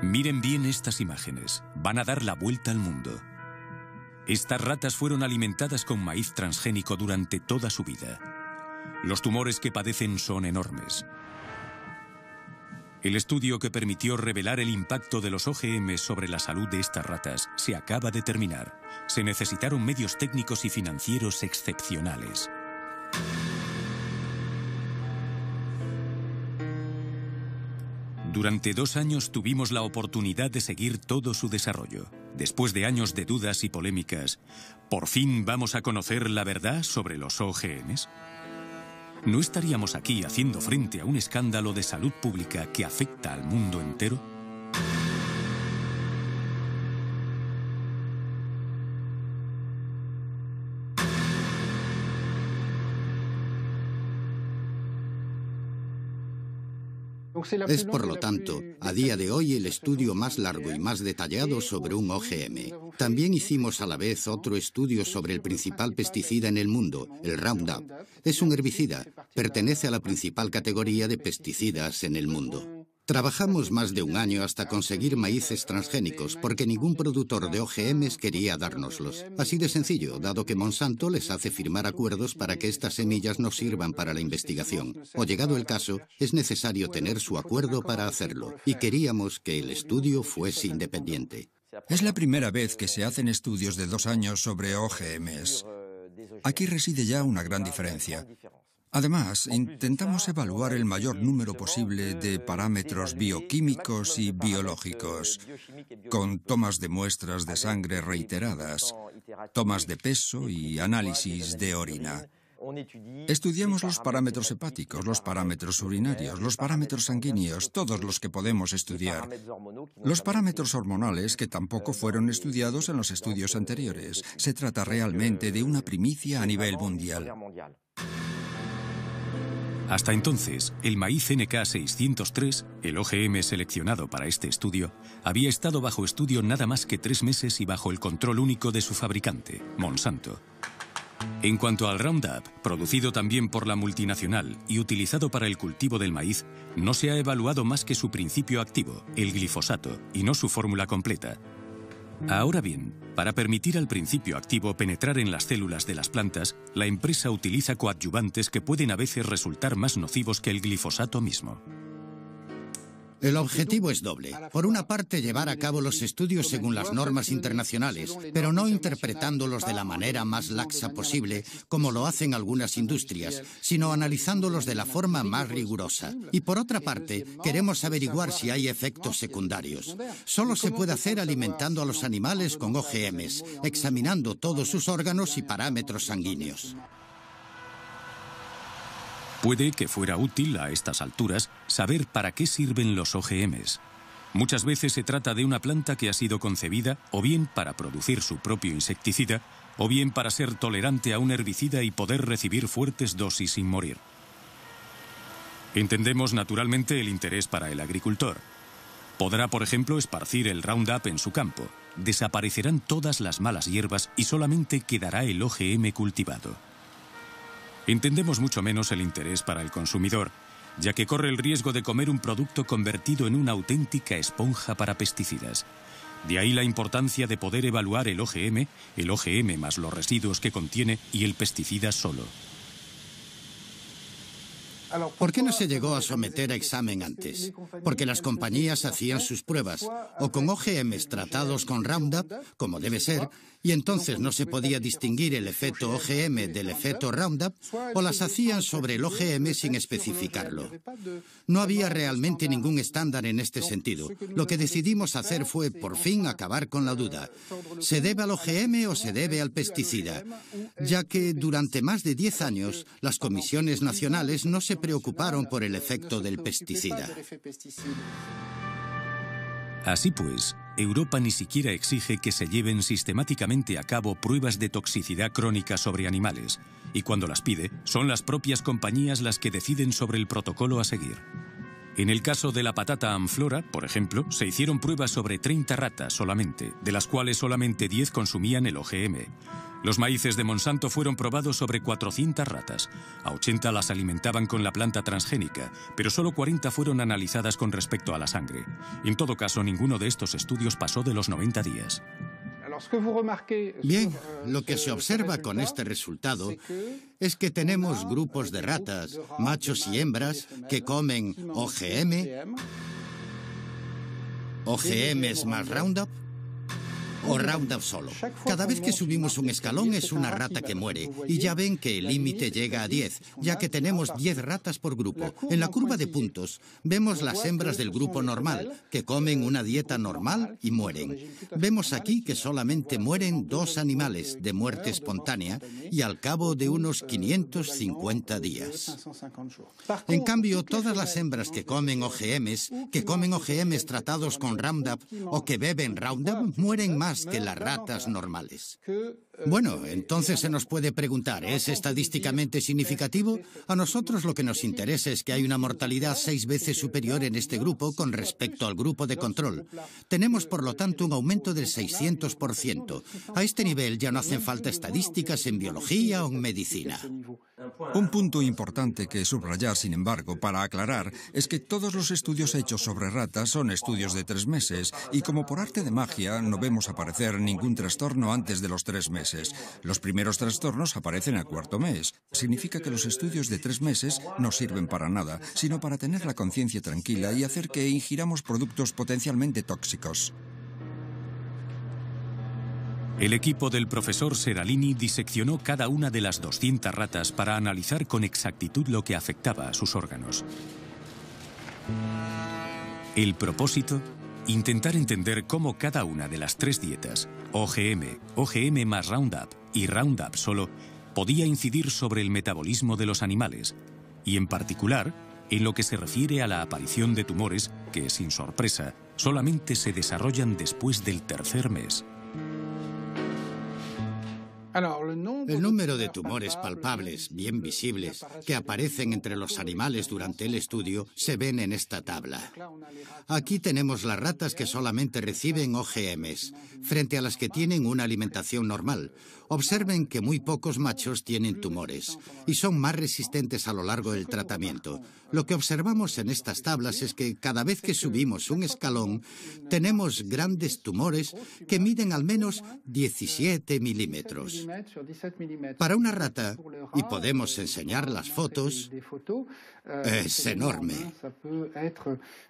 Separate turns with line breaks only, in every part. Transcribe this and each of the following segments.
Miren bien estas imágenes. Van a dar la vuelta al mundo. Estas ratas fueron alimentadas con maíz transgénico durante toda su vida. Los tumores que padecen son enormes. El estudio que permitió revelar el impacto de los OGM sobre la salud de estas ratas se acaba de terminar. Se necesitaron medios técnicos y financieros excepcionales. Durante 2 años tuvimos la oportunidad de seguir todo su desarrollo. Después de años de dudas y polémicas, ¿por fin vamos a conocer la verdad sobre los OGMs? ¿No estaríamos aquí haciendo frente a un escándalo de salud pública que afecta al mundo entero?
Es, por lo tanto, a día de hoy el estudio más largo y más detallado sobre un OGM. También hicimos a la vez otro estudio sobre el principal pesticida en el mundo, el Roundup. Es un herbicida, pertenece a la principal categoría de pesticidas en el mundo. Trabajamos más de 1 año hasta conseguir maíces transgénicos, porque ningún productor de OGMs quería dárnoslos. Así de sencillo, dado que Monsanto les hace firmar acuerdos para que estas semillas no sirvan para la investigación. O llegado el caso, es necesario tener su acuerdo para hacerlo. Y queríamos que el estudio fuese independiente.
Es la primera vez que se hacen estudios de 2 años sobre OGMs. Aquí reside ya una gran diferencia. Además, intentamos evaluar el mayor número posible de parámetros bioquímicos y biológicos, con tomas de muestras de sangre reiteradas, tomas de peso y análisis de orina. Estudiamos los parámetros hepáticos, los parámetros urinarios, los parámetros sanguíneos, todos los que podemos estudiar. Los parámetros hormonales que tampoco fueron estudiados en los estudios anteriores. Se trata realmente de una primicia a nivel mundial.
Hasta entonces, el maíz NK603, el OGM seleccionado para este estudio, había estado bajo estudio nada más que 3 meses y bajo el control único de su fabricante, Monsanto. En cuanto al Roundup, producido también por la multinacional y utilizado para el cultivo del maíz, no se ha evaluado más que su principio activo, el glifosato, y no su fórmula completa. Ahora bien, para permitir al principio activo penetrar en las células de las plantas, la empresa utiliza coadyuvantes que pueden a veces resultar más nocivos que el glifosato mismo.
El objetivo es doble. Por una parte, llevar a cabo los estudios según las normas internacionales, pero no interpretándolos de la manera más laxa posible, como lo hacen algunas industrias, sino analizándolos de la forma más rigurosa. Y por otra parte, queremos averiguar si hay efectos secundarios. Solo se puede hacer alimentando a los animales con OGMs, examinando todos sus órganos y parámetros sanguíneos.
Puede que fuera útil a estas alturas saber para qué sirven los OGMs. Muchas veces se trata de una planta que ha sido concebida o bien para producir su propio insecticida o bien para ser tolerante a un herbicida y poder recibir fuertes dosis sin morir. Entendemos naturalmente el interés para el agricultor. Podrá, por ejemplo, esparcir el Roundup en su campo. Desaparecerán todas las malas hierbas y solamente quedará el OGM cultivado. Entendemos mucho menos el interés para el consumidor, ya que corre el riesgo de comer un producto convertido en una auténtica esponja para pesticidas. De ahí la importancia de poder evaluar el OGM más los residuos que contiene y el pesticida solo.
¿Por qué no se llegó a someter a examen antes? Porque las compañías hacían sus pruebas, o con OGMs tratados con Roundup, como debe ser, y entonces no se podía distinguir el efecto OGM del efecto Roundup, o las hacían sobre el OGM sin especificarlo. No había realmente ningún estándar en este sentido. Lo que decidimos hacer fue, por fin, acabar con la duda. ¿Se debe al OGM o se debe al pesticida? Ya que durante más de 10 años, las comisiones nacionales no se preocuparon por el efecto del pesticida.
Así pues, Europa ni siquiera exige que se lleven sistemáticamente a cabo pruebas de toxicidad crónica sobre animales, y cuando las pide, son las propias compañías las que deciden sobre el protocolo a seguir. En el caso de la patata Amflora, por ejemplo, se hicieron pruebas sobre 30 ratas solamente, de las cuales solamente 10 consumían el OGM. Los maíces de Monsanto fueron probados sobre 400 ratas. A 80 las alimentaban con la planta transgénica, pero solo 40 fueron analizadas con respecto a la sangre. En todo caso, ninguno de estos estudios pasó de los 90 días.
Bien, lo que se observa con este resultado es que tenemos grupos de ratas, machos y hembras, que comen OGM, OGMs más Roundup o Roundup solo. Cada vez que subimos un escalón es una rata que muere, y ya ven que el límite llega a 10, ya que tenemos 10 ratas por grupo. En la curva de puntos vemos las hembras del grupo normal, que comen una dieta normal y mueren. Vemos aquí que solamente mueren 2 animales de muerte espontánea y al cabo de unos 550 días. En cambio, todas las hembras que comen OGMs tratados con Roundup o que beben Roundup, mueren más que las ratas normales. Bueno, entonces se nos puede preguntar, ¿es estadísticamente significativo? A nosotros lo que nos interesa es que hay una mortalidad 6 veces superior en este grupo con respecto al grupo de control. Tenemos, por lo tanto, un aumento del 600%. A este nivel ya no hacen falta estadísticas en biología o en medicina.
Un punto importante que subrayar, sin embargo, para aclarar, es que todos los estudios hechos sobre ratas son estudios de 3 meses y como por arte de magia no vemos aparecer ningún trastorno antes de los 3 meses. Los primeros trastornos aparecen al 4.º mes. Significa que los estudios de 3 meses no sirven para nada, sino para tener la conciencia tranquila y hacer que ingiramos productos potencialmente tóxicos.
El equipo del profesor Seralini diseccionó cada una de las 200 ratas para analizar con exactitud lo que afectaba a sus órganos. El propósito: intentar entender cómo cada una de las 3 dietas, OGM, OGM más Roundup y Roundup solo, podía incidir sobre el metabolismo de los animales, y en particular, en lo que se refiere a la aparición de tumores que, sin sorpresa, solamente se desarrollan después del 3.er mes.
El número de tumores palpables, bien visibles, que aparecen entre los animales durante el estudio, se ven en esta tabla. Aquí tenemos las ratas que solamente reciben OGMs, frente a las que tienen una alimentación normal. Observen que muy pocos machos tienen tumores y son más resistentes a lo largo del tratamiento. Lo que observamos en estas tablas es que cada vez que subimos un escalón, tenemos grandes tumores que miden al menos 17 milímetros. Para una rata, y podemos enseñar las fotos, es enorme.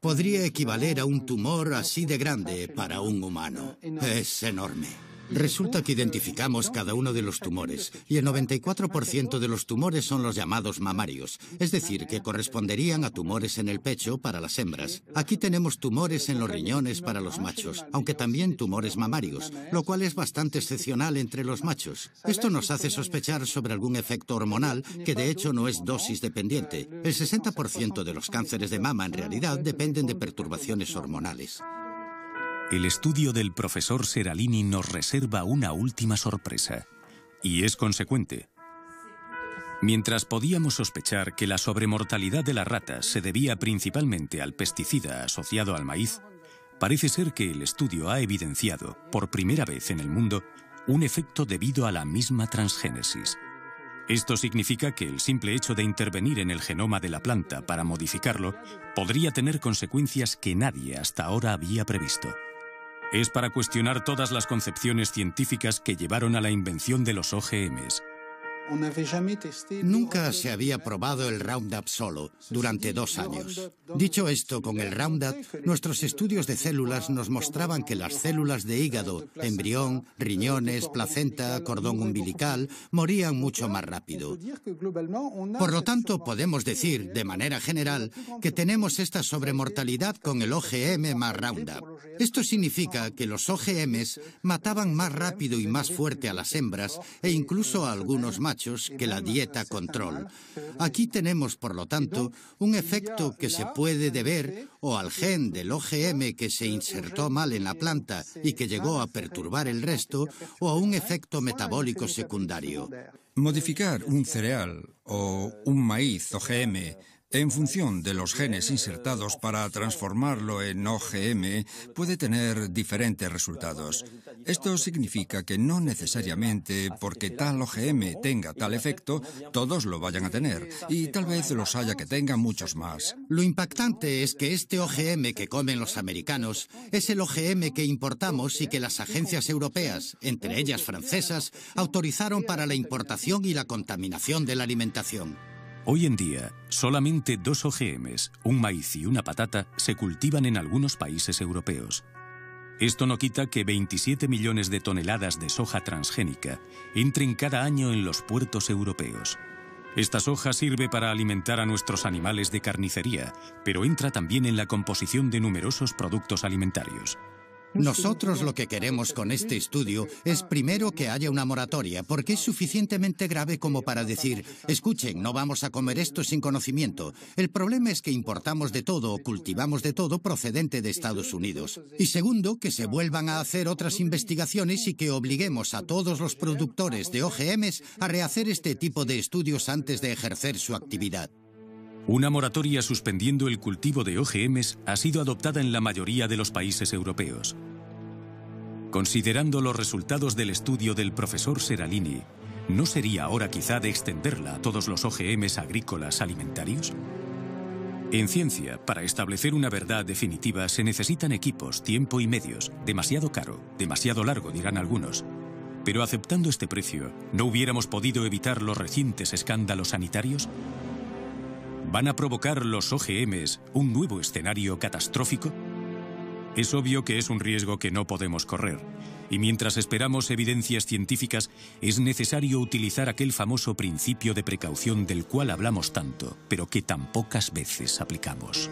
Podría equivaler a un tumor así de grande para un humano. Es enorme. Resulta que identificamos cada uno de los tumores, y el 94% de los tumores son los llamados mamarios, es decir, que corresponderían a tumores en el pecho para las hembras. Aquí tenemos tumores en los riñones para los machos, aunque también tumores mamarios, lo cual es bastante excepcional entre los machos. Esto nos hace sospechar sobre algún efecto hormonal, que de hecho no es dosis dependiente. El 60% de los cánceres de mama en realidad dependen de perturbaciones hormonales.
El estudio del profesor Seralini nos reserva una última sorpresa, y es consecuente. Mientras podíamos sospechar que la sobremortalidad de las ratas se debía principalmente al pesticida asociado al maíz, parece ser que el estudio ha evidenciado, por primera vez en el mundo, un efecto debido a la misma transgénesis. Esto significa que el simple hecho de intervenir en el genoma de la planta para modificarlo podría tener consecuencias que nadie hasta ahora había previsto. Es para cuestionar todas las concepciones científicas que llevaron a la invención de los OGMs.
Nunca se había probado el Roundup solo, durante 2 años. Dicho esto, con el Roundup, nuestros estudios de células nos mostraban que las células de hígado, embrión, riñones, placenta, cordón umbilical, morían mucho más rápido. Por lo tanto, podemos decir, de manera general, que tenemos esta sobremortalidad con el OGM más Roundup. Esto significa que los OGMs mataban más rápido y más fuerte a las hembras e incluso a algunos machos que la dieta control. Aquí tenemos, por lo tanto, un efecto que se puede deber o al gen del OGM que se insertó mal en la planta y que llegó a perturbar el resto, o a un efecto metabólico secundario.
Modificar un cereal o un maíz OGM en función de los genes insertados para transformarlo en OGM, puede tener diferentes resultados. Esto significa que no necesariamente porque tal OGM tenga tal efecto, todos lo vayan a tener, y tal vez los haya que tengan muchos más.
Lo impactante es que este OGM que comen los americanos es el OGM que importamos y que las agencias europeas, entre ellas francesas, autorizaron para la importación y la contaminación de la alimentación.
Hoy en día, solamente 2 OGMs, un maíz y una patata, se cultivan en algunos países europeos. Esto no quita que 27 millones de toneladas de soja transgénica entren cada año en los puertos europeos. Esta soja sirve para alimentar a nuestros animales de carnicería, pero entra también en la composición de numerosos productos alimentarios.
Nosotros lo que queremos con este estudio es primero que haya una moratoria, porque es suficientemente grave como para decir, escuchen, no vamos a comer esto sin conocimiento. El problema es que importamos de todo o cultivamos de todo procedente de Estados Unidos. Y segundo, que se vuelvan a hacer otras investigaciones y que obliguemos a todos los productores de OGMs a rehacer este tipo de estudios antes de ejercer su actividad.
Una moratoria suspendiendo el cultivo de OGMs ha sido adoptada en la mayoría de los países europeos. Considerando los resultados del estudio del profesor Seralini, ¿no sería hora quizá de extenderla a todos los OGMs agrícolas alimentarios? En ciencia, para establecer una verdad definitiva se necesitan equipos, tiempo y medios. Demasiado caro, demasiado largo, dirán algunos. Pero aceptando este precio, ¿no hubiéramos podido evitar los recientes escándalos sanitarios? ¿Van a provocar los OGMs un nuevo escenario catastrófico? Es obvio que es un riesgo que no podemos correr, y mientras esperamos evidencias científicas, es necesario utilizar aquel famoso principio de precaución del cual hablamos tanto, pero que tan pocas veces aplicamos.